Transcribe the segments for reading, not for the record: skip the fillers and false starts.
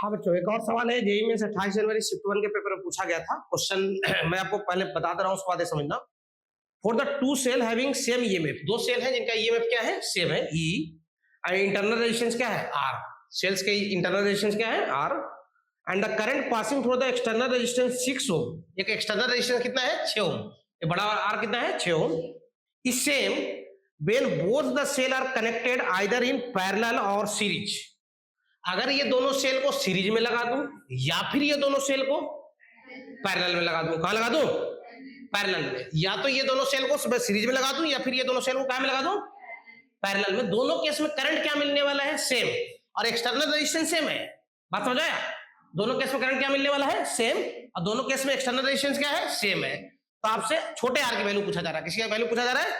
हाँ बच्चों, एक और सवाल है जेईई में से 28 जनवरी शिफ्ट 1 के पेपर में पूछा गया था क्वेश्चन। मैं आपको पहले बता दे रहा हूँ, उसके बाद समझना। For the two cell having same EMF, दो सेल हैं जिनका ईएमएफ क्या है, सेम है ई, एंड इंटरनल रेजिस्टेंस क्या है, आर। सेल्स के इंटरनल रेजिस्टेंस क्या है, R, and the current passing through the external resistance 6 ohm. एक एक्सटर्नल रेजिस्टेंस कितना है, 6 ओम। ये बड़ा आर कितना है, 6 ओम। इस same when both the cell are connected either in parallel और सीरीज। अगर ये दोनों सेल को सीरीज में लगा दूं या फिर ये दोनों सेल को पैरेलल में लगा दूं, कहां लगा दूं, पैरेलल में। या तो ये दोनों सेल को सीरीज में लगा दूं या फिर ये दोनों सेल को कहां में लगा दूं, पैरेलल में। दोनों केस में करंट क्या मिलने वाला है, सेम, और एक्सटर्नल रेजिस्टेंस सेम है। बात समझ आया? दोनों केस में करंट क्या मिलने वाला है, सेम, और दोनों केस में एक्सटर्नल रेजिस्टेंस क्या है, सेम है। तो आपसे छोटे आर की वैल्यू पूछा जा रहा है। किसी का वैल्यू पूछा जा रहा है,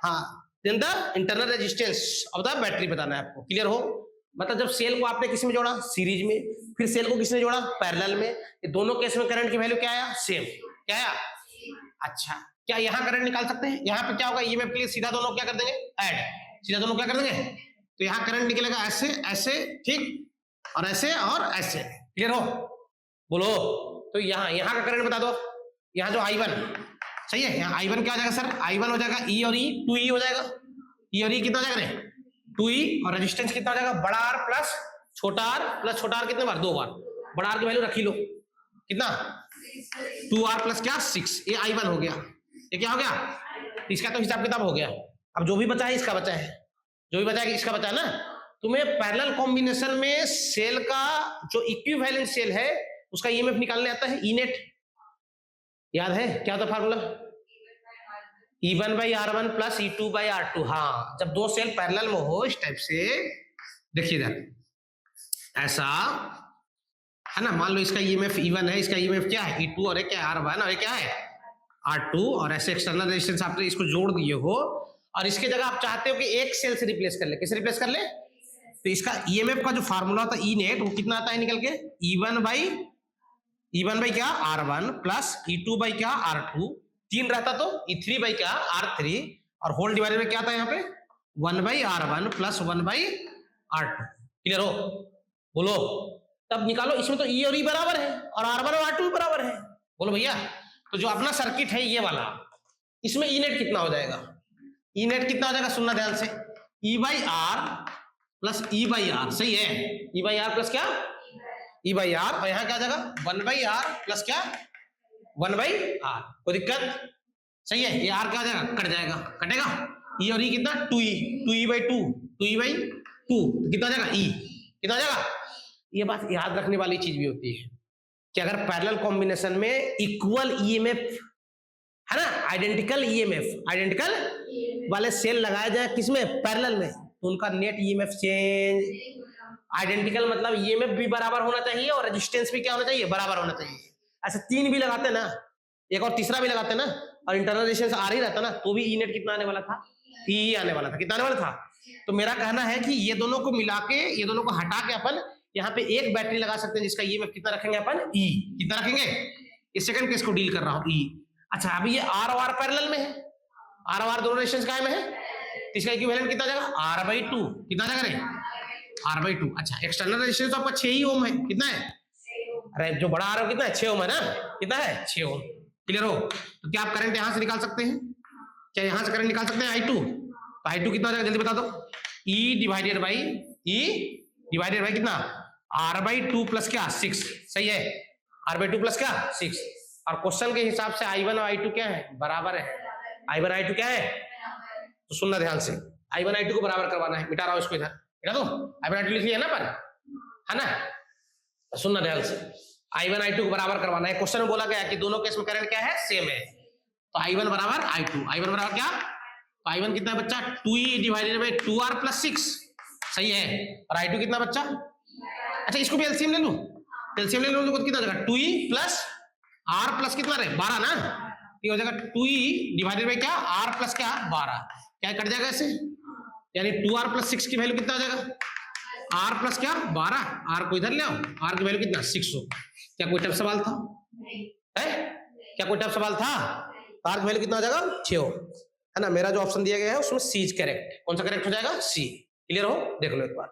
हाँ, then the internal resistance of the battery बताना है आपको। क्लियर हो? मतलब जब सेल को आपने किसी में जोड़ा, सीरीज में, फिर सेल को किसने जोड़ा, पैरेलल में, ये दोनों केस में करंट की वैल्यू क्या आया, सेम। क्या आया? अच्छा, क्या यहाँ करंट निकाल सकते हैं? यहाँ पे क्या होगा, ईएमएफ के लिए सीधा दोनों क्या कर देंगे, ऐड, सीधा दोनों क्या कर देंगे। तो यहाँ करंट निकलेगा ऐसे ऐसे, ठीक, और ऐसे और ऐसे। क्लियर हो? बोलो। तो यहाँ का करंट बता दो। यहाँ जो I1 सही है, यहाँ I1 क्या हो जाएगा सर, I1 हो जाएगा ई और ई, 2E हो जाएगा। ई और ई कितना हो जाएगा रे, 2E, और रेजिस्टेंस कितना हो जाएगा, बड़ा आर प्लस छोटा आर कितने बार, 2 बार। बड़ा आर की वैल्यू रखी लो, कितना, 2R प्लस क्या, 6। ये I1 हो गया, ये क्या हो गया, इसका तो हिसाब किताब हो गया। अब जो भी बचा है इसका बचा है, जो भी बचा है इसका बचा है ना। तुम्हें पैरेलल कॉम्बिनेशन में सेल का जो इक्विवेलेंट सेल है उसका ईएमएफ निकालने आता है, ई नेट। याद है क्या होता फार्मूला, E1/R1 प्लस E2/R2। हाँ, जब दो सेल पैरेलल में हो इस टाइप से, देखिए ऐसा है ना। मान लो इसका ईएमएफ E1 है, इसका ईएमएफ क्या है, E2, और क्या है R1, और क्या है R2, और ऐसे एक्सटर्नल रेजिस्टेंस आपने इसको जोड़ दिए हो, और इसके जगह आप चाहते हो कि एक सेल से रिप्लेस कर ले। किससे रिप्लेस कर ले? तो इसका ईएमएफ का जो फार्मूला होता है ई नेट, वो कितना आता है निकल के, E1 बाई क्या, R1 प्लस E2 क्या, R2, 3 रहता तो E3 क्या, R3, और होल डिवाइडेड में क्या था यहाँ पे, 1/R1 प्लस 1/R2। क्लियर हो? बोलो। तब निकालो, इसमें तो E और E बराबर है और R1 और R2 बराबर है। बोलो भैया। तो जो अपना सर्किट है ये वाला, इसमें ई नेट कितना हो जाएगा, ई नेट कितना हो जाएगा, सुनना ध्यान से, E/R प्लस E/R, सही है, E/R प्लस क्या, E/R, और यहाँ क्या आ जाएगा, 1/R प्लस क्या, 1/R। कोई दिक्कत? सही है। ये R क्या आ जाएगा, कट जाएगा, कटेगा। E और E कितना, 2E, 2E/2, 2E/2, कितना आ जाएगा, E, कितना आ जाएगा। ये बात याद रखने वाली चीज भी होती है कि अगर पैरेलल कॉम्बिनेशन में इक्वल ईएमएफ है ना, आइडेंटिकल वाले सेल लगाए जाए किसमें, पैरेलल में, तो उनका नेट ईएमएफ चेंज, आइडेंटिकल मतलब ईएमएफ भी बराबर होना चाहिए और रेजिस्टेंस भी क्या होना चाहिए, बराबर होना चाहिए। ऐसे 3 भी लगाते ना, एक और तीसरा भी लगाते ना, और इंटरनल रेजिस्टेंस आर ही रहता ना, तो भी ई नेट कितना आने वाला था, ई आने वाला था। कितना आने वाला था? तो मेरा कहना है कि ये दोनों को मिला के, ये दोनों को हटा के अपन यहाँ पे एक बैटरी लगा सकते हैं जिसका ईएमएफ कितना रखेंगे अपन, ई। कितना रखेंगे? इस सेकंड केस को डील कर रहा हूं, ई। अच्छा, अभी ये आर और आर पैरेलल में है, आर और आर दोनों रेजिस्टेंस काय में है, तो इसका इक्विवेलेंट कितना जाएगा, R/2। कितना जाएगा रे, R/2। अच्छा, एक्सटर्नल रेजिस्टेंस तो आपका 6 ही ओम है, कितना है, अरे जो बड़ा आर कितना है, 6 ओम है ना, कितना है, 6 ओम। क्लियर हो? तो क्या आप करंट यहां से निकाल सकते हैं, क्या यहां से करंट निकाल सकते हैं, I2? तो I2 कितना जाएगा, जल्दी बता दो। E डिवाइडेड बाई कितना, R/2 प्लस क्या, 6। सही है, R/2 प्लस क्या, 6। और क्वेश्चन के हिसाब से I1 और I2 क्या है, बराबर है। I1 I2 क्या है, तो सुनना ध्यान से, I1 I2 को बराबर करवाना है। मिटा रहा हूं इसको इधर, मिटा दो। I1 I2 लिख लिया ना पर, है ना, तो सुनना ध्यान से, I1 I2 को बराबर करवाना है। क्वेश्चन में बोला गया कि दोनों केस में करंट क्या है, सेम है। तो I1 बराबर I2, I1 बराबर क्या, तो I1 कितना है बच्चा, 2E divided by 2R plus 6। सही है। और I2 कितना बच्चा, अच्छा इसको भी एलसीएम ले लूं, एलसीएम ले लूं तो कितना हो जाएगा, 2E प्लस R प्लस कितना रहे, 12 ना, ये हो जाएगा 2E डिवाइडेड बाई क्या, R प्लस क्या, 12। क्या कट जाएगा ऐसे, यानी 2R प्लस 6 की वैल्यू कितना हो जाएगा, R प्लस क्या, 12। R को इधर ले आओ, R की वैल्यू कितना, 6 हो। क्या कोई टफ सवाल था, है क्या कोई टफ सवाल था? R की वैल्यू कितना हो जाएगा, 6 हो, है ना। मेरा जो ऑप्शन दिया गया है उसमें C इज करेक्ट। कौन सा करेक्ट हो जाएगा, C। क्लियर हो? देख लो एक बार।